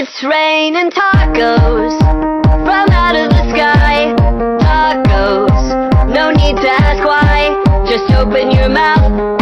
It's raining tacos from out of the sky. Tacos, no need to ask why. Just open your mouth